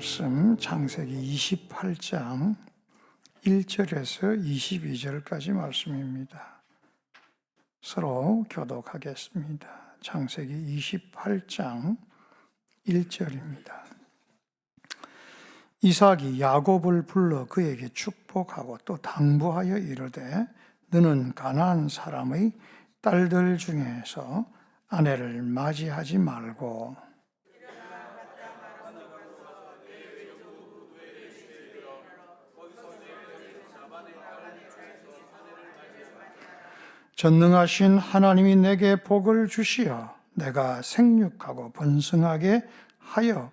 말씀 창세기 28장 1절에서 22절까지 말씀입니다. 서로 교독하겠습니다. 창세기 28장 1절입니다. 이삭이 야곱을 불러 그에게 축복하고 또 당부하여 이르되 너는 가나안 사람의 딸들 중에서 아내를 맞이하지 말고 전능하신 하나님이 내게 복을 주시어 내가 생육하고 번성하게 하여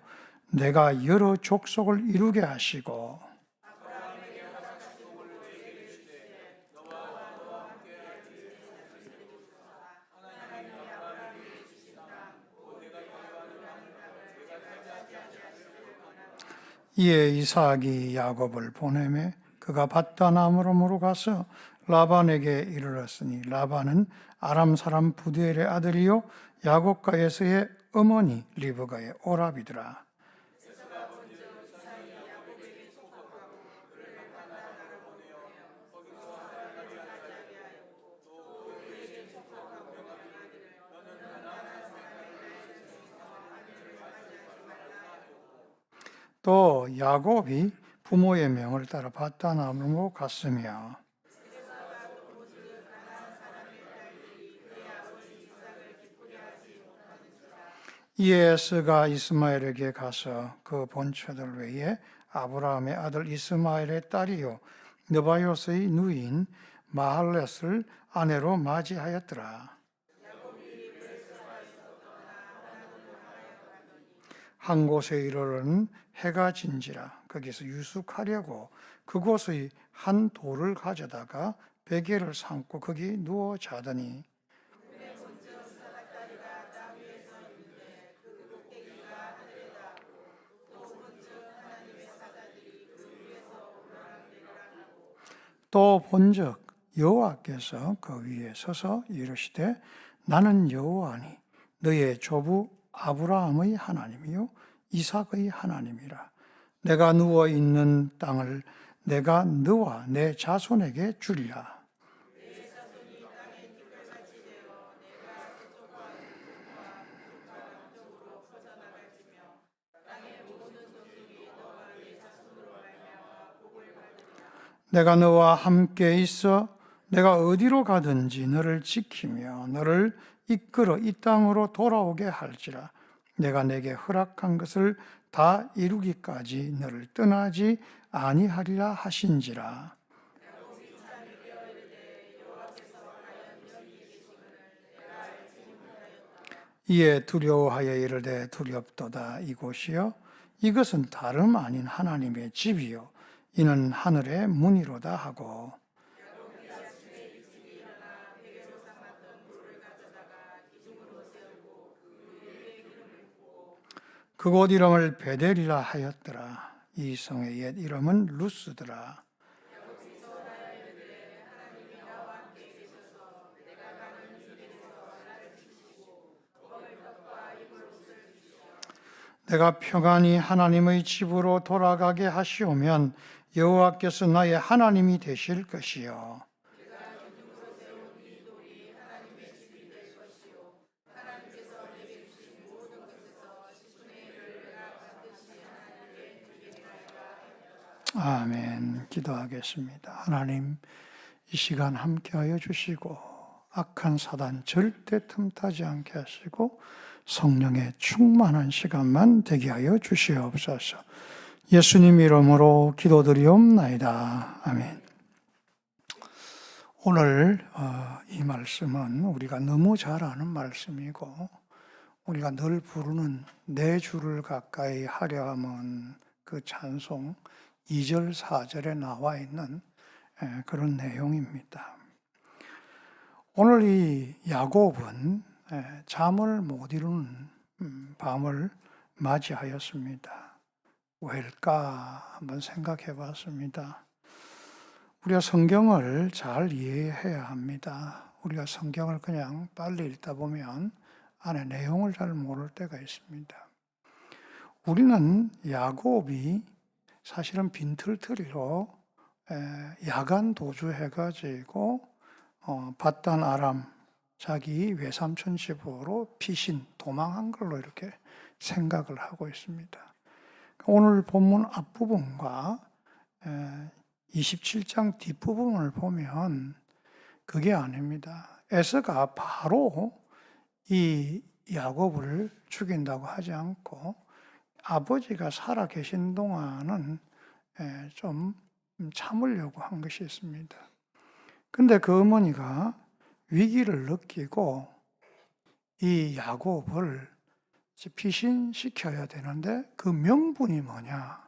내가 여러 족속을 이루게 하시고 이에 이삭이 야곱을 보내매 그가 밧단아람으로 가서 라반에게 이르렀으니 라반은 아람 사람 부두엘의 아들이요 야곱과에서의 어머니 리브가의 오라비더라. 또 야곱이 부모의 명을 따라 밧단아람으로 갔으며 이에 에서가 이스마엘에게 가서 그 본처들 외에 아브라함의 아들 이스마엘의 딸이요 느바요스의 누이인 마할렛을 아내로 맞이하였더라. 한 곳에 이르러는 해가 진지라 거기서 유숙하려고 그곳의 한 돌을 가져다가 베개를 삼고 거기 누워 자더니 또 본즉 여호와께서 그 위에 서서 이르시되 나는 여호와니 너의 조부 아브라함의 하나님이요 이삭의 하나님이라. 내가 누워 있는 땅을 내가 너와 내 자손에게 주리라. 내가 너와 함께 있어 내가 어디로 가든지 너를 지키며 너를 이끌어 이 땅으로 돌아오게 할지라. 내가 내게 허락한 것을 다 이루기까지 너를 떠나지 아니하리라 하신지라. 이에 두려워하여 이르되 두렵도다. 이곳이요 이것은 다름 아닌 하나님의 집이요 이는 하늘의 문이로다 하고 그곳 이름을 베델이라 하였더라. 이 성의 옛 이름은 루스더라. 내가 평안히 하나님의 집으로 돌아가게 하시오면 여호와께서 나의 하나님이 되실 것이요 아멘. 기도하겠습니다. 하나님, 이 시간 함께하여 주시고 악한 사단 절대 틈타지 않게 하시고 성령의 충만한 시간만 되게 하여 주시옵소서. 예수님 이름으로 기도드리옵나이다. 아멘. 오늘 이 말씀은 우리가 너무 잘 아는 말씀이고 우리가 늘 부르는 내 주를 가까이 하려 함은 그 찬송 2절, 4절에 나와 있는 그런 내용입니다. 오늘 이 야곱은 잠을 못 이루는 밤을 맞이하였습니다. 왜일까 한번 생각해 봤습니다. 우리가 성경을 잘 이해해야 합니다. 우리가 성경을 그냥 빨리 읽다 보면 안에 내용을 잘 모를 때가 있습니다. 우리는 야곱이 사실은 빈털터리로 야간 도주해가지고 바단 아람 자기 외삼촌 집으로 피신 도망한 걸로 이렇게 생각을 하고 있습니다. 오늘 본문 앞부분과 27장 뒷부분을 보면 그게 아닙니다. 에서가 바로 이 야곱을 죽인다고 하지 않고 아버지가 살아 계신 동안은 좀 참으려고 한 것이 있습니다. 근데 그 어머니가 위기를 느끼고 이 야곱을 피신시켜야 되는데 그 명분이 뭐냐?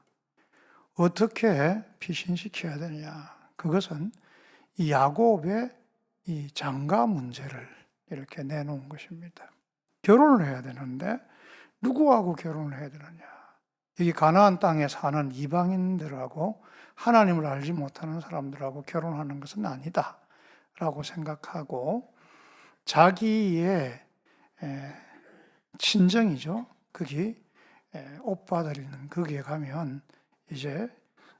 어떻게 피신시켜야 되느냐? 그것은 이 야곱의 이 장가 문제를 이렇게 내놓은 것입니다. 결혼을 해야 되는데 누구하고 결혼을 해야 되느냐? 여기 가나안 땅에 사는 이방인들하고 하나님을 알지 못하는 사람들하고 결혼하는 것은 아니다 라고 생각하고 자기의 친정이죠. 거기 오빠들 있는 거기에 가면 이제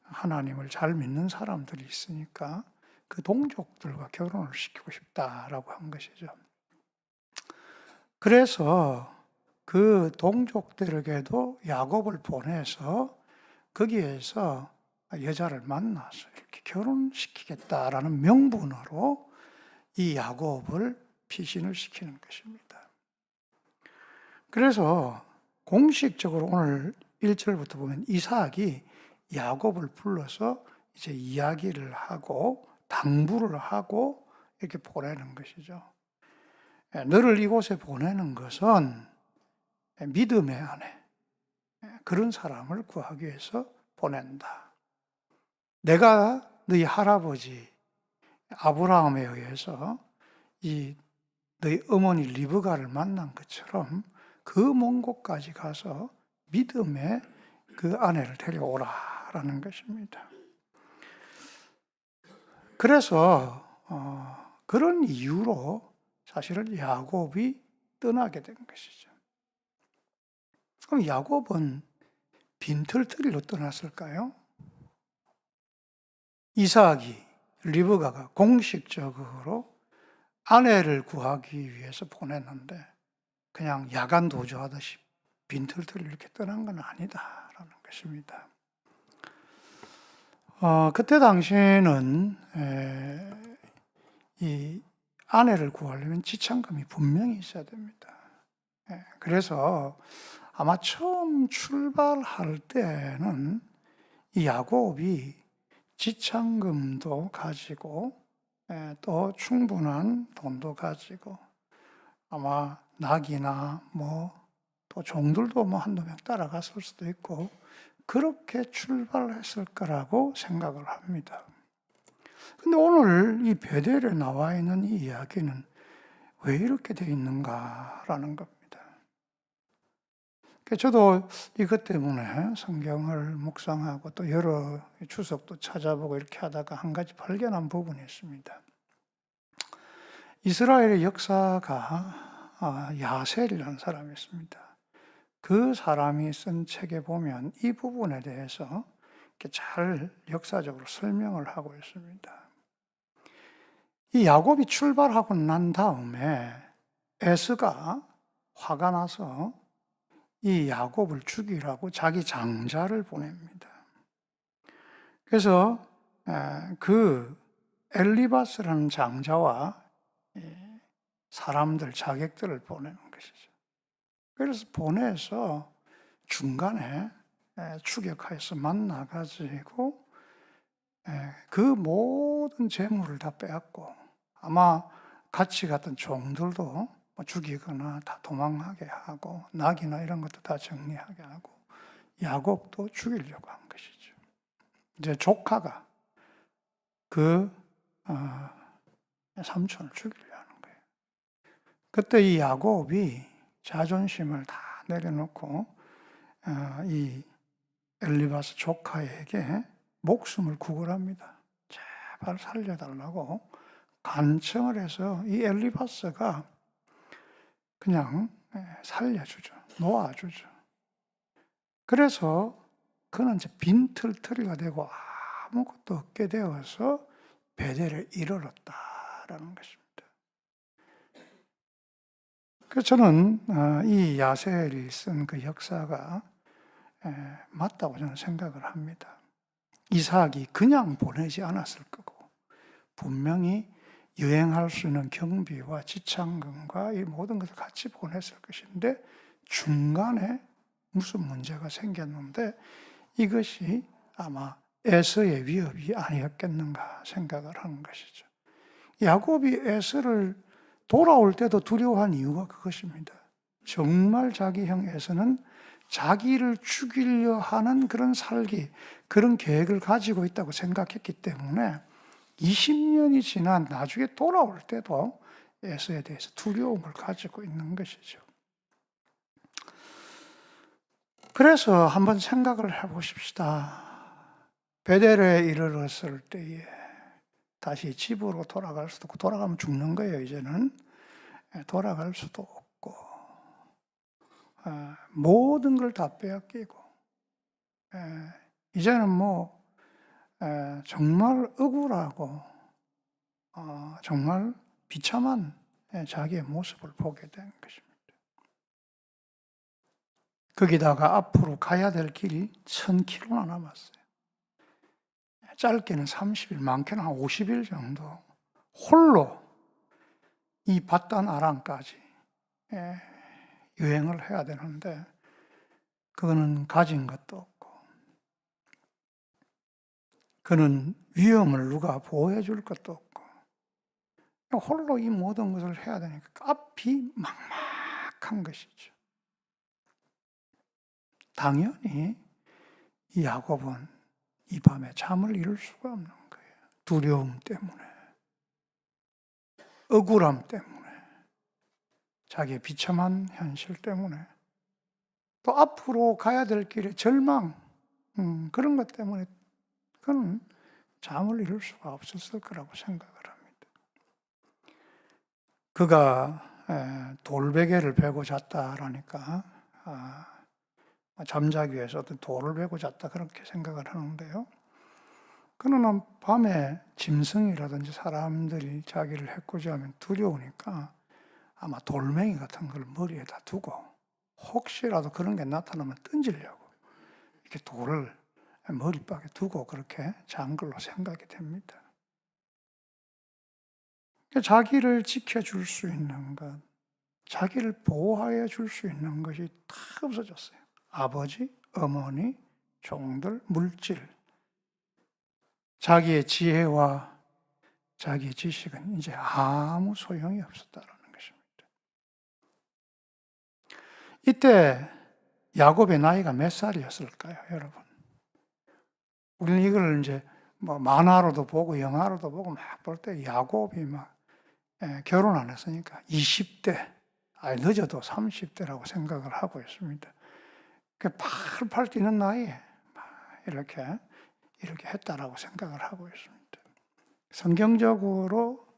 하나님을 잘 믿는 사람들이 있으니까 그 동족들과 결혼을 시키고 싶다라고 한 것이죠. 그래서 그 동족들에게도 야곱을 보내서 거기에서 여자를 만나서 이렇게 결혼시키겠다라는 명분으로 이 야곱을 피신을 시키는 것입니다. 그래서 공식적으로 오늘 1절부터 보면 이삭이 야곱을 불러서 이제 이야기를 하고 당부를 하고 이렇게 보내는 것이죠. 너를 이곳에 보내는 것은 믿음의 아내, 그런 사람을 구하기 위해서 보낸다. 내가 너희 할아버지 아브라함에 의해서 이 너희 어머니 리브가를 만난 것처럼 그 먼 곳까지 가서 믿음의 그 아내를 데려오라라는 것입니다. 그래서 그런 이유로 사실은 야곱이 떠나게 된 것이죠. 그럼 야곱은 빈털터리로 떠났을까요? 이삭이, 리브가가 공식적으로 아내를 구하기 위해서 보냈는데 그냥 야간 도주하듯이 빈털터리로 이렇게 떠난 건 아니다라는 것입니다. 그때 당시에는 이 아내를 구하려면 지참금이 분명히 있어야 됩니다. 그래서 아마 처음 출발할 때는 이 야곱이 지참금도 가지고 또 충분한 돈도 가지고 아마 낙이나 또 종들도 한두 명 따라갔을 수도 있고 그렇게 출발했을 거라고 생각을 합니다. 근데 오늘 이 베델에 나와 있는 이 이야기는 왜 이렇게 되어 있는가라는 겁니다. 저도 이것 때문에 성경을 묵상하고 또 여러 주석도 찾아보고 이렇게 하다가 한 가지 발견한 부분이 있습니다. 이스라엘의 역사가 야셀이라는 사람이 있습니다. 그 사람이 쓴 책에 보면 이 부분에 대해서 이렇게 잘 역사적으로 설명을 하고 있습니다. 이 야곱이 출발하고 난 다음에 에스가 화가 나서 이 야곱을 죽이라고 자기 장자를 보냅니다. 그래서 그 엘리바스라는 장자와 사람들, 자객들을 보내는 것이죠. 그래서 보내서 중간에 추격하여서 만나가지고 그 모든 재물을 다 빼앗고 아마 같이 갔던 종들도 죽이거나 다 도망하게 하고 낙이나 이런 것도 다 정리하게 하고 야곱도 죽이려고 한 것이죠. 이제 조카가 그 삼촌을 죽이려고 하는 거예요. 그때 이 야곱이 자존심을 다 내려놓고 이 엘리바스 조카에게 목숨을 구걸합니다. 제발 살려달라고 간청을 해서 이 엘리바스가 그냥 살려주죠. 놓아주죠. 그래서 그는 이제 빈털터리가 되고 아무것도 없게 되어서 베델에 이르렀다라는 것입니다. 그래서 저는 이 야셀이 쓴 그 역사가 맞다고 저는 생각을 합니다. 이삭이 그냥 보내지 않았을 거고 분명히 여행할 수 있는 경비와 지창금과 이 모든 것을 같이 보냈을 것인데 중간에 무슨 문제가 생겼는데 이것이 아마 에서의 위협이 아니었겠는가 생각을 하는 것이죠. 야곱이 에서를 돌아올 때도 두려워한 이유가 그것입니다. 정말 자기 형 에서는 자기를 죽이려 하는 그런 살기, 그런 계획을 가지고 있다고 생각했기 때문에 20년이 지난 나중에 돌아올 때도 에서에 대해서 두려움을 가지고 있는 것이죠. 그래서 한번 생각을 해보십시다. 베델에 이르렀을 때에 다시 집으로 돌아갈 수도 없고, 돌아가면 죽는 거예요, 이제는. 돌아갈 수도 없고, 모든 걸 다 빼앗기고, 이제는 뭐, 정말 억울하고, 정말 비참한 자기의 모습을 보게 된 것입니다. 거기다가 앞으로 가야 될 길이 1000km나 남았어요. 짧게는 30일, 많게는 한 50일 정도 홀로 이 바단 아람까지 여행을 해야 되는데 그거는 가진 것도 없고 그는 위험을 누가 보호해 줄 것도 없고 홀로 이 모든 것을 해야 되니까 앞이 막막한 것이죠. 당연히 이 야곱은 이 밤에 잠을 이룰 수가 없는 거예요. 두려움 때문에, 억울함 때문에, 자기의 비참한 현실 때문에, 또 앞으로 가야 될 길에 절망, 그런 것 때문에 그는 잠을 이룰 수가 없었을 거라고 생각을 합니다. 그가 돌베개를 베고 잤다라니까 잠자기 위해서 어떤 돌을 베고 잤다 그렇게 생각을 하는데요. 그는 밤에 짐승이라든지 사람들이 자기를 해코지하면 두려우니까 아마 돌멩이 같은 걸 머리에다 두고 혹시라도 그런 게 나타나면 던지려고 이렇게 돌을 머리박에 두고 그렇게 잔 걸로 생각이 됩니다. 자기를 지켜줄 수 있는 것, 자기를 보호해 줄 수 있는 것이 다 없어졌어요. 아버지, 어머니, 종들, 물질, 자기의 지혜와 자기의 지식은 이제 아무 소용이 없었다라는 것입니다. 이때 야곱의 나이가 몇 살이었을까요, 여러분? 우리는 이걸 이제 뭐 만화로도 보고 영화로도 보고 막 볼 때 야곱이 막 결혼 안 했으니까 20대, 늦어도 30대라고 생각을 하고 있습니다. 팔팔 뛰는 나이에 이렇게 했다라고 생각을 하고 있습니다. 성경적으로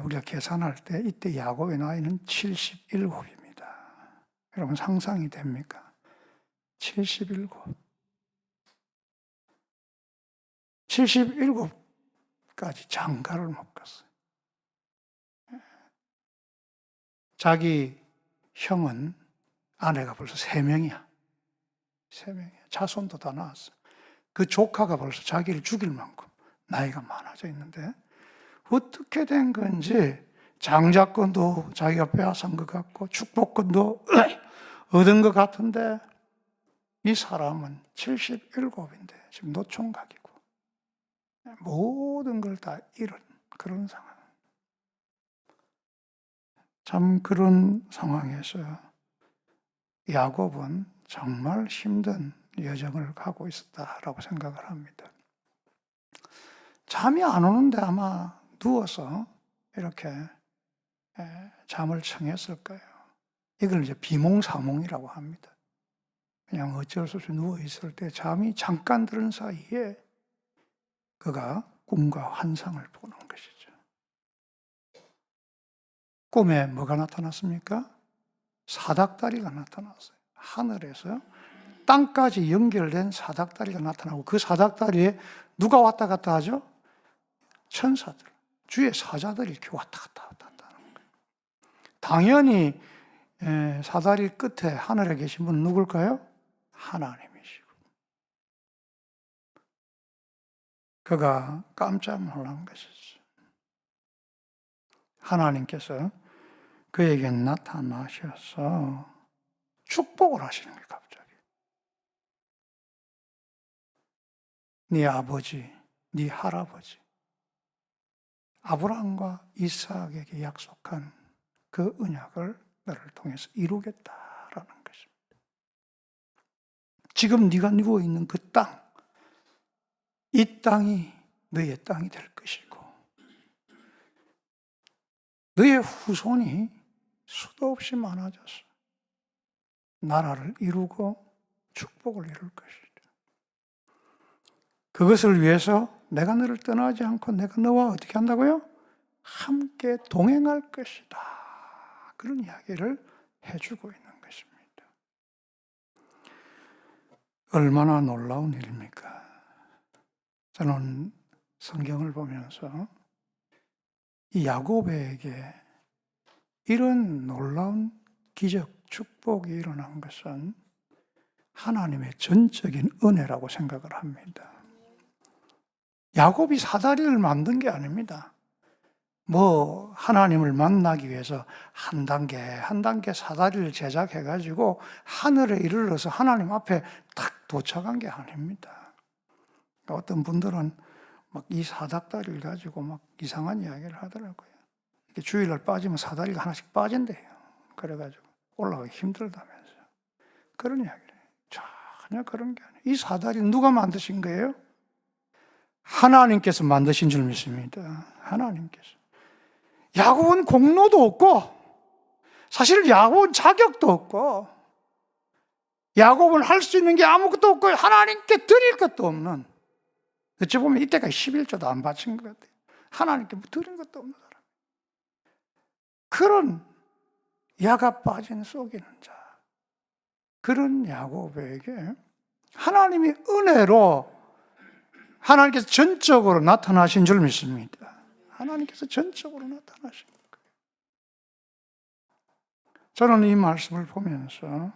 우리가 계산할 때 이때 야곱의 나이는 77입니다. 여러분 상상이 됩니까? 77. 77까지 장가를 못 갔어요. 자기 형은 아내가 벌써 3명이야. 3명이야. 자손도 다 낳았어. 그 조카가 벌써 자기를 죽일 만큼 나이가 많아져 있는데 어떻게 된 건지 장자권도 자기가 빼앗은 것 같고 축복권도 얻은 것 같은데 이 사람은 77인데 지금 노총각이고 모든 걸 다 잃은 그런 상황. 참 그런 상황에서 야곱은 정말 힘든 여정을 가고 있었다라고 생각을 합니다. 잠이 안 오는데 아마 누워서 이렇게 잠을 청했을 거예요. 이걸 이제 비몽사몽이라고 합니다. 그냥 어쩔 수 없이 누워 있을 때 잠이 잠깐 드는 사이에 그가 꿈과 환상을 보는 것이죠. 꿈에 뭐가 나타났습니까? 사닥다리가 나타났어요. 하늘에서 땅까지 연결된 사닥다리가 나타나고 그 사닥다리에 누가 왔다 갔다 하죠? 천사들, 주의 사자들이 이렇게 왔다 갔다 한다는 거예요. 당연히 사다리 끝에 하늘에 계신 분은 누굴까요? 하나님이시고. 그가 깜짝 놀란 것이죠. 하나님께서 그에게 나타나셔서 축복을 하시는 거예요, 갑자기. 네 아버지, 네 할아버지, 아브라함과 이삭에게 약속한 그 언약을 너를 통해서 이루겠다라는 것입니다. 지금 네가 누워있는 그 땅, 이 땅이 너의 땅이 될 것이고 너의 후손이 수도 없이 많아져서 나라를 이루고 축복을 이룰 것이다. 그것을 위해서 내가 너를 떠나지 않고 내가 너와 어떻게 한다고요? 함께 동행할 것이다. 그런 이야기를 해주고 있는 것입니다. 얼마나 놀라운 일입니까? 저는 성경을 보면서 이 야곱에게 이런 놀라운 기적, 축복이 일어난 것은 하나님의 전적인 은혜라고 생각을 합니다. 야곱이 사다리를 만든 게 아닙니다. 하나님을 만나기 위해서 한 단계 한 단계 사다리를 제작해가지고 하늘에 이르러서 하나님 앞에 딱 도착한 게 아닙니다. 어떤 분들은 막 이 사닥다리를 가지고 막 이상한 이야기를 하더라고요. 이렇게 주일날 빠지면 사다리가 하나씩 빠진대요. 그래가지고 올라가기 힘들다면서. 그런 이야기를 해요. 전혀 그런 게 아니에요. 이 사다리는 누가 만드신 거예요? 하나님께서 만드신 줄 믿습니다. 하나님께서. 야곱은 공로도 없고, 사실 야곱은 자격도 없고, 야곱은 할 수 있는 게 아무것도 없고, 하나님께 드릴 것도 없는, 어찌 보면 이때까지 11조도 안 바친 것 같아요. 하나님께 드린 것도 없는 사람. 그런 야가 빠진 속이는 자, 그런 야곱에게 하나님이 은혜로 하나님께서 전적으로 나타나신 줄 믿습니다. 하나님께서 전적으로 나타나신 거예요. 저는 이 말씀을 보면서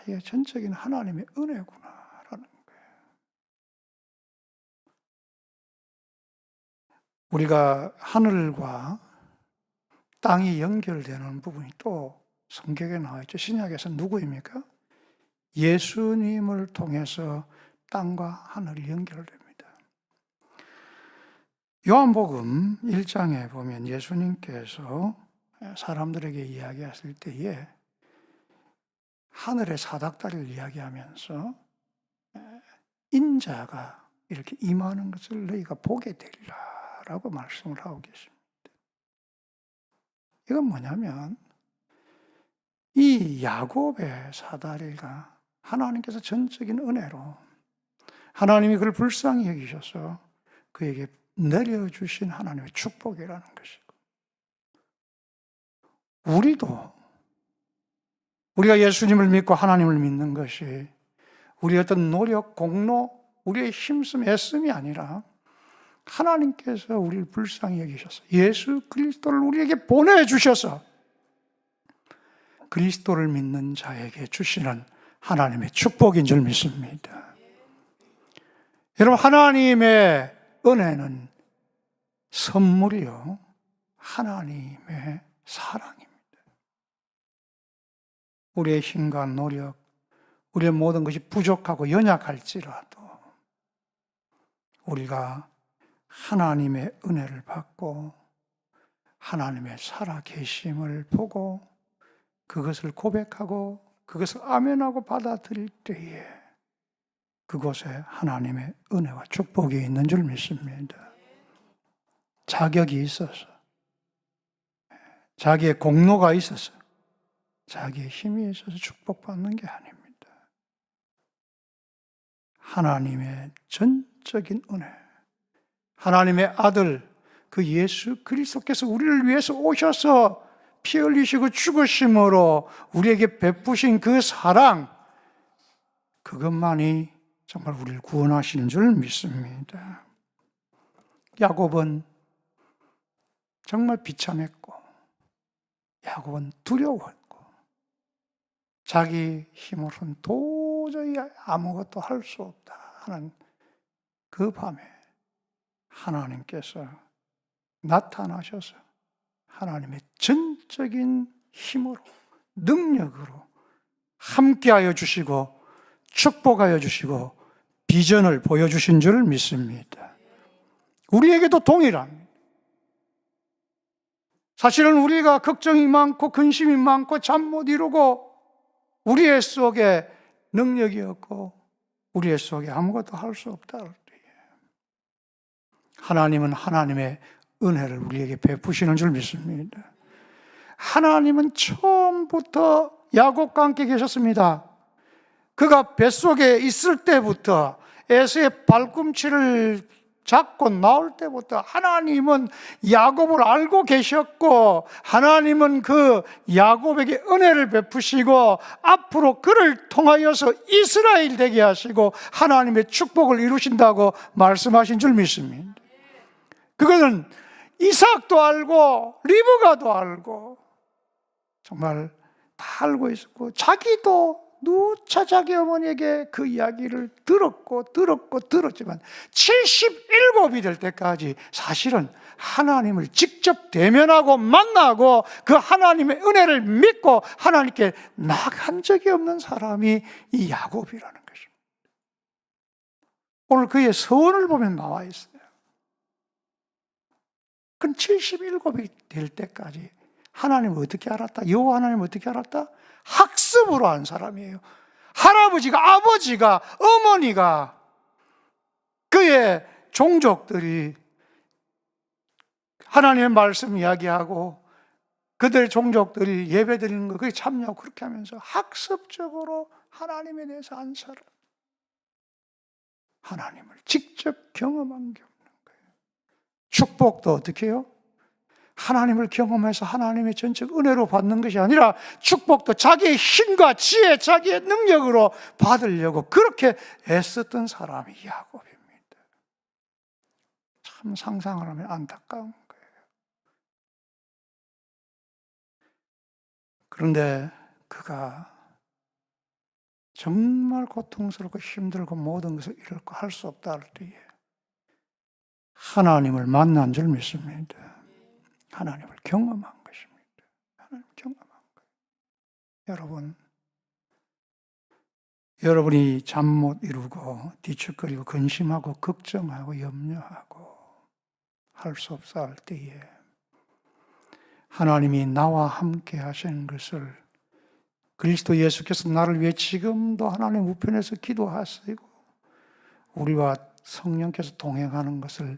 이게 전적인 하나님의 은혜구나라는 거예요. 우리가 하늘과 땅이 연결되는 부분이 또 성경에 나와 있죠. 신약에서 누구입니까? 예수님을 통해서 땅과 하늘이 연결됩니다. 요한복음 1장에 보면 예수님께서 사람들에게 이야기하실 때에 하늘의 사닥다리를 이야기하면서 인자가 이렇게 임하는 것을 너희가 보게 되리라라고 말씀을 하고 계십니다. 이건 뭐냐면 이 야곱의 사다리가 하나님께서 전적인 은혜로 하나님이 그를 불쌍히 여기셔서 그에게 내려주신 하나님의 축복이라는 것이고, 우리가 예수님을 믿고 하나님을 믿는 것이 우리의 어떤 노력, 공로, 우리의 힘쓰 애씀이 아니라 하나님께서 우리를 불쌍히 여기셔서 예수 그리스도를 우리에게 보내주셔서 그리스도를 믿는 자에게 주시는 하나님의 축복인 줄 믿습니다. 여러분, 하나님의 은혜는 선물이요, 하나님의 사랑입니다. 우리의 힘과 노력, 우리의 모든 것이 부족하고 연약할지라도 우리가 하나님의 은혜를 받고 하나님의 살아계심을 보고 그것을 고백하고 그것을 아멘하고 받아들일 때에 그곳에 하나님의 은혜와 축복이 있는 줄 믿습니다. 자격이 있어서, 자기의 공로가 있어서, 자기의 힘이 있어서 축복받는 게 아닙니다. 하나님의 전적인 은혜, 하나님의 아들 그 예수 그리스도께서 우리를 위해서 오셔서 피 흘리시고 죽으심으로 우리에게 베푸신 그 사랑, 그것만이 정말 우리를 구원하시는 줄 믿습니다. 야곱은 정말 비참했고, 야곱은 두려웠고, 자기 힘으로는 도저히 아무것도 할 수 없다 하는 그 밤에 하나님께서 나타나셔서 하나님의 전적인 힘으로, 능력으로 함께하여 주시고 축복하여 주시고 비전을 보여주신 줄 믿습니다. 우리에게도 동일합니다. 사실은 우리가 걱정이 많고 근심이 많고 잠 못 이루고 우리의 속에 능력이 없고 우리의 속에 아무것도 할 수 없다. 하나님은 하나님의 은혜를 우리에게 베푸시는 줄 믿습니다. 하나님은 처음부터 야곱과 함께 계셨습니다. 그가 뱃속에 있을 때부터 에서의 발꿈치를 잡고 나올 때부터 하나님은 야곱을 알고 계셨고, 하나님은 그 야곱에게 은혜를 베푸시고 앞으로 그를 통하여서 이스라엘 되게 하시고 하나님의 축복을 이루신다고 말씀하신 줄 믿습니다. 그것은 이삭도 알고 리브가도 알고 정말 다 알고 있었고, 자기도 누차 자기 어머니에게 그 이야기를 들었지만 77이 될 때까지 사실은 하나님을 직접 대면하고 만나고 그 하나님의 은혜를 믿고 하나님께 나간 적이 없는 사람이 이 야곱이라는 것입니다. 오늘 그의 서원을 보면 나와 있어요. 그건 77이 될 때까지 하나님을 어떻게 알았다? 여호와 하나님을 어떻게 알았다? 학습으로 한 사람이에요. 할아버지가, 아버지가, 어머니가, 그의 종족들이 하나님의 말씀 이야기하고 그들의 종족들이 예배 드리는 거 그게 참여하고 그렇게 하면서 학습적으로 하나님에 대해서 안 살아. 하나님을 직접 경험한 게 없는 거예요. 축복도 어떻게 해요? 하나님을 경험해서 하나님의 전적 은혜로 받는 것이 아니라 축복도 자기의 힘과 지혜, 자기의 능력으로 받으려고 그렇게 애썼던 사람이 야곱입니다. 참 상상을 하면 안타까운 거예요. 그런데 그가 정말 고통스럽고 힘들고 모든 것을 잃고 할 수 없다 할 때에 하나님을 만난 줄 믿습니다. 하나님을 경험한 것입니다. 하나님을 경험한 거예요. 여러분이 잠 못 이루고 뒤척거리고 근심하고 걱정하고 염려하고 할 수 없어 할 때에 하나님이 나와 함께 하시는 것을, 그리스도 예수께서 나를 위해 지금도 하나님 우편에서 기도하시고 우리와 성령께서 동행하는 것을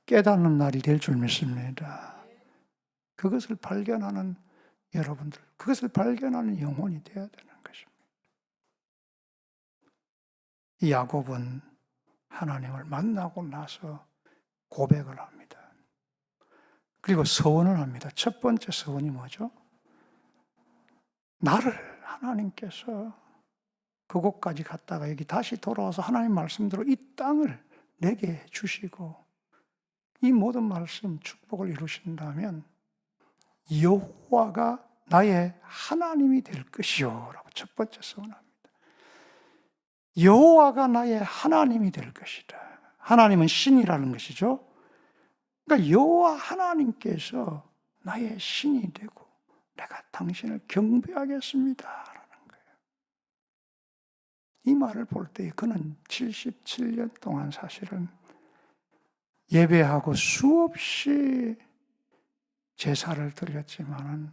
깨닫는 날이 될 줄 믿습니다. 그것을 발견하는 여러분들, 그것을 발견하는 영혼이 되어야 되는 것입니다. 이 야곱은 하나님을 만나고 나서 고백을 합니다. 그리고 서원을 합니다. 첫 번째 서원이 뭐죠? 나를 하나님께서 그곳까지 갔다가 여기 다시 돌아와서 하나님 말씀대로 이 땅을 내게 주시고 이 모든 말씀 축복을 이루신다면 여호와가 나의 하나님이 될 것이요 라고 첫 번째 서원합니다. 여호와가 나의 하나님이 될 것이다. 하나님은 신이라는 것이죠. 그러니까 여호와 하나님께서 나의 신이 되고 내가 당신을 경배하겠습니다 라는 거예요. 이 말을 볼 때 그는 77년 동안 사실은 예배하고 수없이 제사를 드렸지만은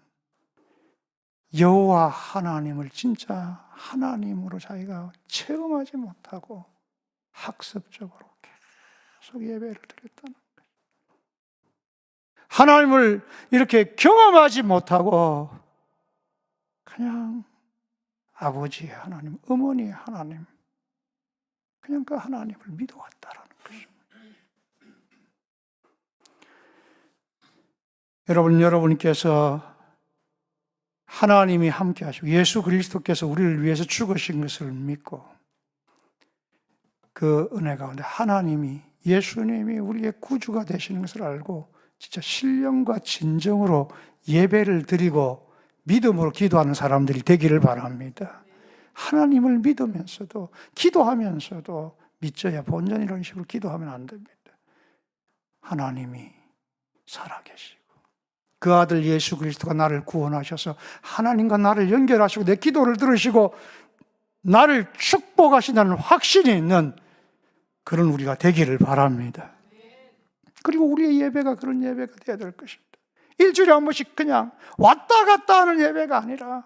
여호와 하나님을 진짜 하나님으로 자기가 체험하지 못하고 학습적으로 계속 예배를 드렸다는 거예요. 하나님을 이렇게 경험하지 못하고 그냥 아버지의 하나님, 어머니의 하나님, 그냥 그 하나님을 믿어왔다라는 것입니다. 여러분께서 하나님이 함께 하시고 예수 그리스도께서 우리를 위해서 죽으신 것을 믿고 그 은혜 가운데 하나님이, 예수님이 우리의 구주가 되시는 것을 알고 진짜 신령과 진정으로 예배를 드리고 믿음으로 기도하는 사람들이 되기를 바랍니다. 하나님을 믿으면서도, 기도하면서도 믿져야 본전 이런 식으로 기도하면 안 됩니다. 하나님이 살아계시고 그 아들 예수 그리스도가 나를 구원하셔서 하나님과 나를 연결하시고 내 기도를 들으시고 나를 축복하신다는 확신이 있는 그런 우리가 되기를 바랍니다. 그리고 우리의 예배가 그런 예배가 되어야 될 것입니다. 일주일에 한 번씩 그냥 왔다 갔다 하는 예배가 아니라,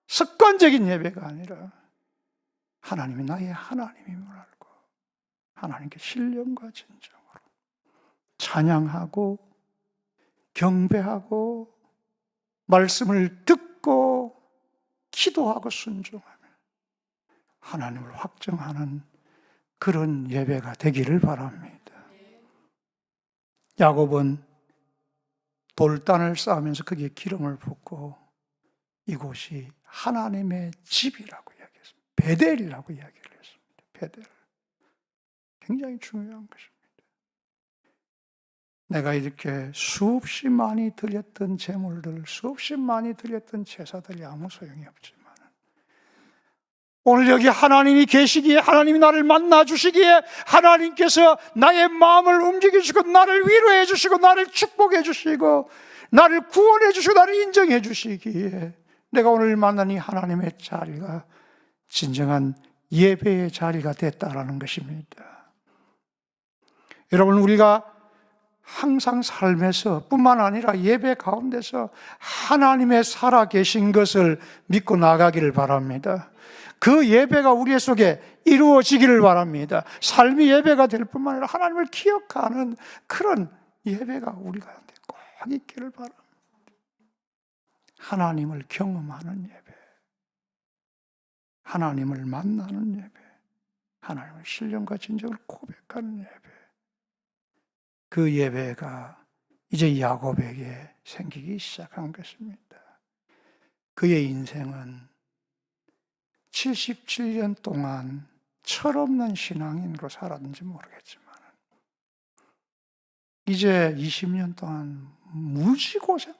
습관적인 예배가 아니라 하나님이 나의 하나님임을 알고 하나님께 신령과 진정으로 찬양하고 경배하고 말씀을 듣고 기도하고 순종하며 하나님을 확정하는 그런 예배가 되기를 바랍니다. 야곱은 돌단을 쌓으면서 거기에 기름을 붓고 이곳이 하나님의 집이라고 이야기했습니다. 베델이라고 이야기를 했습니다. 베델. 굉장히 중요한 것입니다. 내가 이렇게 수없이 많이 드렸던 제물들, 수없이 많이 드렸던 제사들이 아무 소용이 없지만 오늘 여기 하나님이 계시기에, 하나님이 나를 만나 주시기에, 하나님께서 나의 마음을 움직여 주시고 나를 위로해 주시고 나를 축복해 주시고 나를 구원해 주시고 나를 인정해 주시기에 내가 오늘 만난 이 하나님의 자리가 진정한 예배의 자리가 됐다라는 것입니다. 여러분, 우리가 항상 삶에서 뿐만 아니라 예배 가운데서 하나님의 살아계신 것을 믿고 나가기를 바랍니다. 그 예배가 우리 속에 이루어지기를 바랍니다. 삶이 예배가 될 뿐만 아니라 하나님을 기억하는 그런 예배가 우리 가운데 꼭 있기를 바랍니다. 하나님을 경험하는 예배, 하나님을 만나는 예배, 하나님의 신령과 진정을 고백하는 예배, 그 예배가 이제 야곱에게 생기기 시작한 것입니다. 그의 인생은 77년 동안 철없는 신앙인으로 살았는지 모르겠지만 이제 20년 동안 무지고생,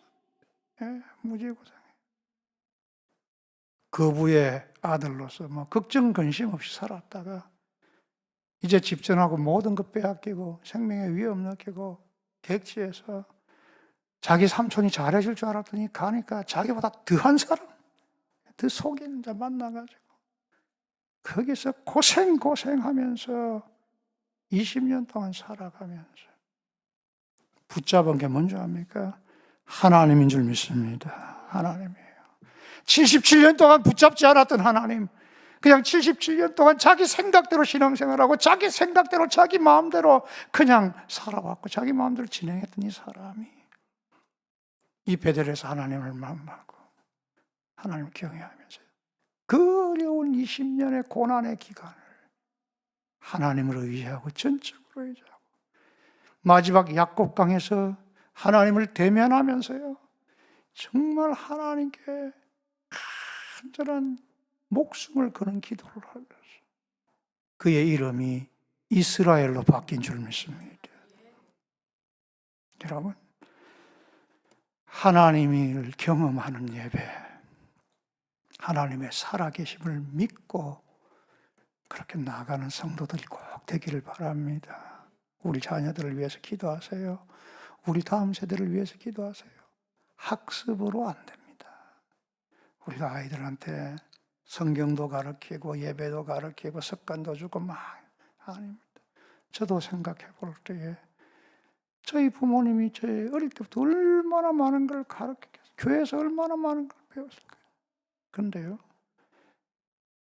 무지고생. 거부의 아들로서 걱정 근심 없이 살았다가 이제 집전하고 모든 것 빼앗기고 생명의 위험 느끼고 객지에서 자기 삼촌이 잘해줄 줄 알았더니 가니까 자기보다 더한 사람, 더 속이는 자 만나가지고 거기서 고생하면서 20년 동안 살아가면서 붙잡은 게 뭔지 압니까? 하나님인 줄 믿습니다. 하나님이에요. 77년 동안 붙잡지 않았던 하나님, 그냥 77년 동안 자기 생각대로 신앙생활하고 자기 생각대로 자기 마음대로 그냥 살아왔고 자기 마음대로 진행했던 이 사람이 이 베델에서 하나님을 만나고 하나님을 경외하면서 그 어려운 20년의 고난의 기간을 하나님을 의지하고 전적으로 의지하고 마지막 약곡강에서 하나님을 대면하면서요 정말 하나님께 간절한 목숨을 거는 기도를 하면서 그의 이름이 이스라엘로 바뀐 줄 믿습니다. 여러분, 하나님을 경험하는 예배, 하나님의 살아계심을 믿고 그렇게 나아가는 성도들이 꼭 되기를 바랍니다. 우리 자녀들을 위해서 기도하세요. 우리 다음 세대를 위해서 기도하세요. 학습으로 안 됩니다. 우리가 아이들한테 성경도 가르치고 예배도 가르치고 습관도 주고 막 아닙니다. 저도 생각해 볼 때에 저희 부모님이 저희 어릴 때부터 얼마나 많은 걸 가르쳤어요. 교회에서 얼마나 많은 걸 배웠을까요? 그런데요,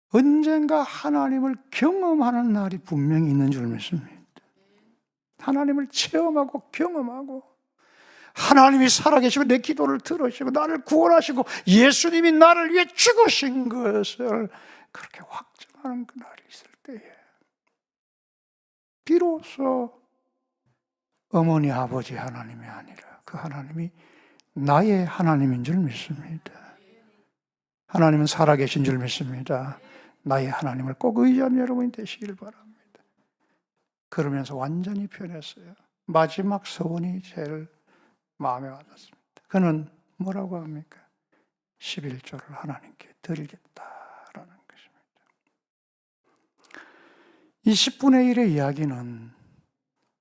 언젠가 하나님을 경험하는 날이 분명히 있는 줄 믿습니다. 하나님을 체험하고 경험하고 하나님이 살아계시고 내 기도를 들으시고 나를 구원하시고 예수님이 나를 위해 죽으신 것을 그렇게 확정하는 그 날이 있을 때에 비로소 어머니 아버지 하나님이 아니라 그 하나님이 나의 하나님인 줄 믿습니다. 하나님은 살아계신 줄 믿습니다. 나의 하나님을 꼭 의지하는 여러분이 되시길 바랍니다. 그러면서 완전히 변했어요. 마지막 서원이 제일 마음에 와닿습니다. 그는 뭐라고 합니까? 11조를 하나님께 드리겠다라는 것입니다. 이 10분의 1의 이야기는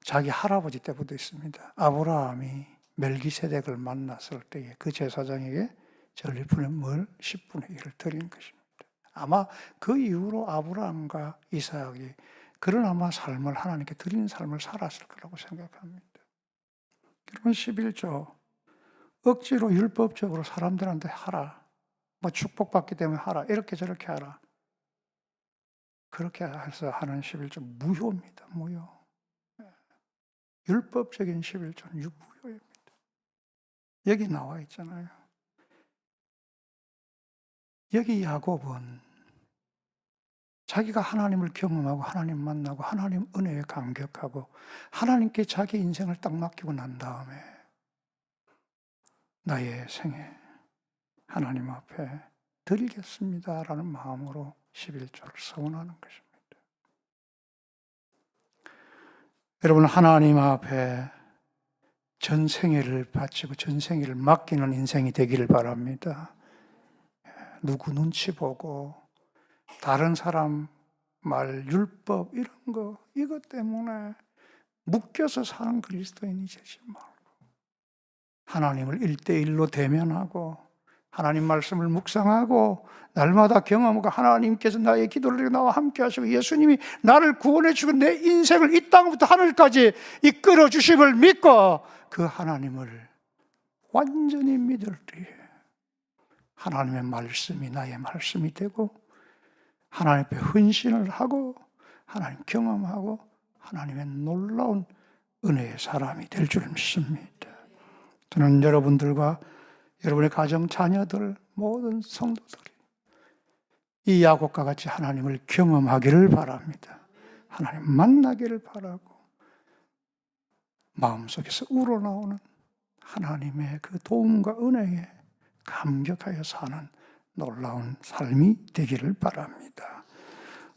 자기 할아버지 때부터 있습니다. 아브라함이 멜기세덱을 만났을 때에 그 제사장에게 전리품의 뭘 10분의 1을 드린 것입니다. 아마 그 이후로 아브라함과 이삭이 그런 아마 삶을 하나님께 드리는 삶을 살았을 거라고 생각합니다. 여러분 11조 억지로 율법적으로 사람들한테 하라. 뭐 축복받기 때문에 하라. 이렇게 저렇게 하라. 그렇게 해서 하는 11조 무효입니다. 무효. 율법적인 11조는 무효입니다. 여기 나와 있잖아요. 여기 야곱은 자기가 하나님을 경험하고 하나님 만나고 하나님 은혜에 감격하고 하나님께 자기 인생을 딱 맡기고 난 다음에 나의 생에 하나님 앞에 드리겠습니다라는 마음으로 11조를 서원하는 것입니다. 여러분 하나님 앞에 전생애를 바치고 전생애를 맡기는 인생이 되기를 바랍니다. 누구 눈치 보고 다른 사람 말, 율법 이런 거 이것 때문에 묶여서 사는 그리스도인이 되지 말고 하나님을 1대1로 대면하고 하나님 말씀을 묵상하고 날마다 경험하고 하나님께서 나의 기도를 들으며 나와 함께 하시고 예수님이 나를 구원해 주고 내 인생을 이 땅부터 하늘까지 이끌어 주심을 믿고 그 하나님을 완전히 믿을 때에 하나님의 말씀이 나의 말씀이 되고 하나님 앞에 헌신을 하고 하나님 경험하고 하나님의 놀라운 은혜의 사람이 될 줄 믿습니다. 저는 여러분들과 여러분의 가정, 자녀들, 모든 성도들이 이 야곱과 같이 하나님을 경험하기를 바랍니다. 하나님 만나기를 바라고 마음속에서 우러나오는 하나님의 그 도움과 은혜에 감격하여 사는 놀라운 삶이 되기를 바랍니다.